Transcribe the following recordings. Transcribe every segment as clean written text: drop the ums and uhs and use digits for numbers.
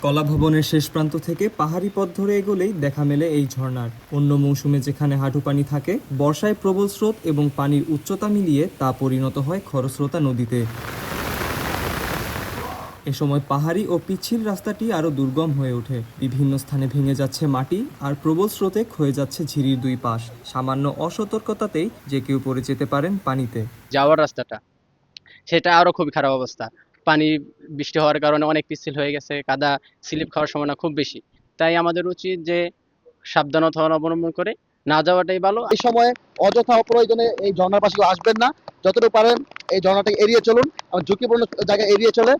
কলা ভবনের শেষ প্রান্ত থেকে পাহাড়ি পথ ধরে এগোলেই দেখা মেলে এই ঝর্ণার। অন্য মৌসুমে যেখানে হাঁটু পানি থাকে, বর্ষায় প্রবল স্রোত এবং পানির উচ্চতা মিলিয়ে তা পরিণত হয় খরস্রোতা নদীতে। এ সময় পাহাড়ি ও পিচ্ছিল রাস্তাটি আরও দুর্গম হয়ে ওঠে। বিভিন্ন স্থানে ভেঙে যাচ্ছে মাটি, আর প্রবল স্রোতে ক্ষয়ে যাচ্ছে ঝিরির দুই পাশ। সামান্য অসতর্কতাতেই যে কেউ পড়ে যেতে পারেন পানিতে। যাওয়ার রাস্তাটা সেটা আরো খুবই খারাপ অবস্থা। পানি বৃষ্টি হওয়ার কারণে অনেক পিচ্ছিল হয়ে গেছে, কাদা স্লিপ খাওয়ার সম্ভাবনা খুব বেশি। তাই আমাদের উচিত যে সাবধানতা অবলম্বন করে না যাওয়াটাই ভালো। এই সময়ে অযথা অপ্রয়োজনে এই ঝর্ণার পাশে আসবেন না। যতটুকু পারেন এই ঝর্ণাটাকে এড়িয়ে চলুন এবং ঝুঁকিপূর্ণ জায়গা এড়িয়ে চলে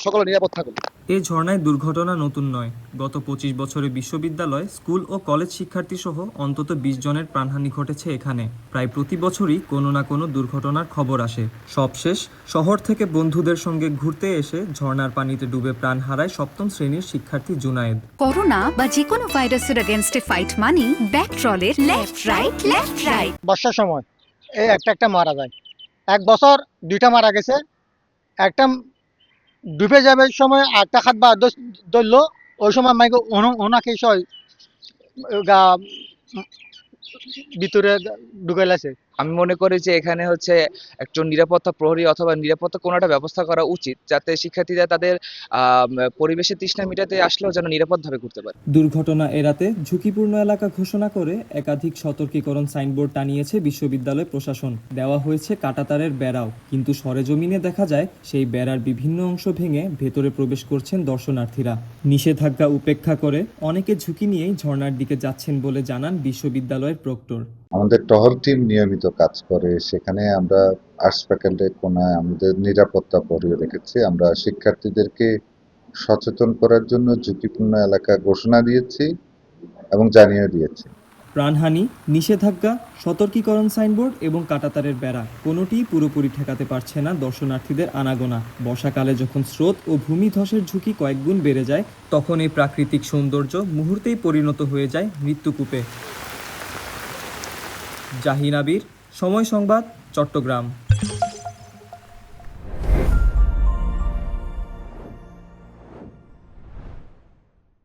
সকলে নিরাপদ থাকুন। এই ঝর্ণায় দুর্ঘটনা নতুন নয়। গত ২৫ বছরে বিশ্ববিদ্যালয়, স্কুল ও কলেজ শিক্ষার্থী সহ অন্তত ২০ জনের প্রাণহানি ঘটেছে এখানে। প্রায় প্রতি বছরই কোনো না কোনো দুর্ঘটনার খবর আসে। সবশেষ শহর থেকে বন্ধুদের সঙ্গে ঘুরতে এসে ঝর্ণার পানিতে ডুবে প্রাণ হারায় ৭ম শ্রেণীর শিক্ষার্থী জুনায়েদ। করোনা বা যে কোনো ভাইরাসের এগেইনস্টে ফাইট মানি ব্যাকট্রলের লেফট রাইট। বর্ষার সময় এই একটা মারা যায়। এক বছর দুইটা মারা গেছে। একটা ডুবে যাবে সময় একটা হাত বা ধরলো, ওই সময় মাইকে ওনাকে ভিতরে ঢুকাইলাছে। আমি মনে করি যে এখানে হচ্ছে একজন নিরাপত্তা প্রহরী অথবা নিরাপত্তা কোনো একটা ব্যবস্থা করা উচিত, যাতে শিক্ষার্থীরা তাদের পরিবেশের তৃষ্ণা মেটাতে আসলেও যেন নিরাপদভাবে ঘুরতে পারে। দুর্ঘটনা এড়াতে ঝুঁকিপূর্ণ এলাকা ঘোষণা করে একাধিক সতর্কীকরণ সাইনবোর্ড টানিয়েছে বিশ্ববিদ্যালয় প্রশাসন। দেওয়া হয়েছে কাঁটাতারের বেড়াও, কিন্তু সরেজমিনে দেখা যায় সেই বেড়ার বিভিন্ন অংশ ভেঙে ভেতরে প্রবেশ করছেন দর্শনার্থীরা। নিষেধাজ্ঞা উপেক্ষা করে অনেকে ঝুঁকি নিয়েই ঝর্ণার দিকে যাচ্ছেন বলে জানান বিশ্ববিদ্যালয়ের প্রক্টর। আমাদের টহল টিম নিয়মিত কাজ করে, সেখানে আমরা আর্টস ফ্যাকাল্টির কোনায় আমাদের নিরাপত্তা প্রহরী রেখেছি। আমরা শিক্ষার্থীদেরকে সচেতন করার জন্য ঝুঁকিপূর্ণ এলাকা ঘোষণা দিয়েছি এবং জানিয়ে দিয়েছি। প্রাণহানি, নিষেধাজ্ঞা, সতর্কীকরণ সাইনবোর্ড এবং কাঁটাতারের বেড়া কোনোটিই পুরোপুরি ঠেকাতে পারছে না দর্শনার্থীদের আনাগোনা। বর্ষাকালে যখন স্রোত ও ভূমিধসের ঝুঁকি কয়েকগুণ বেড়ে যায়, তখন এই প্রাকৃতিক সৌন্দর্য মুহূর্তেই পরিণত হয়ে যায় মৃত্যুকূপে। জাহিন আবির, সময় সংবাদ, চট্টগ্রাম।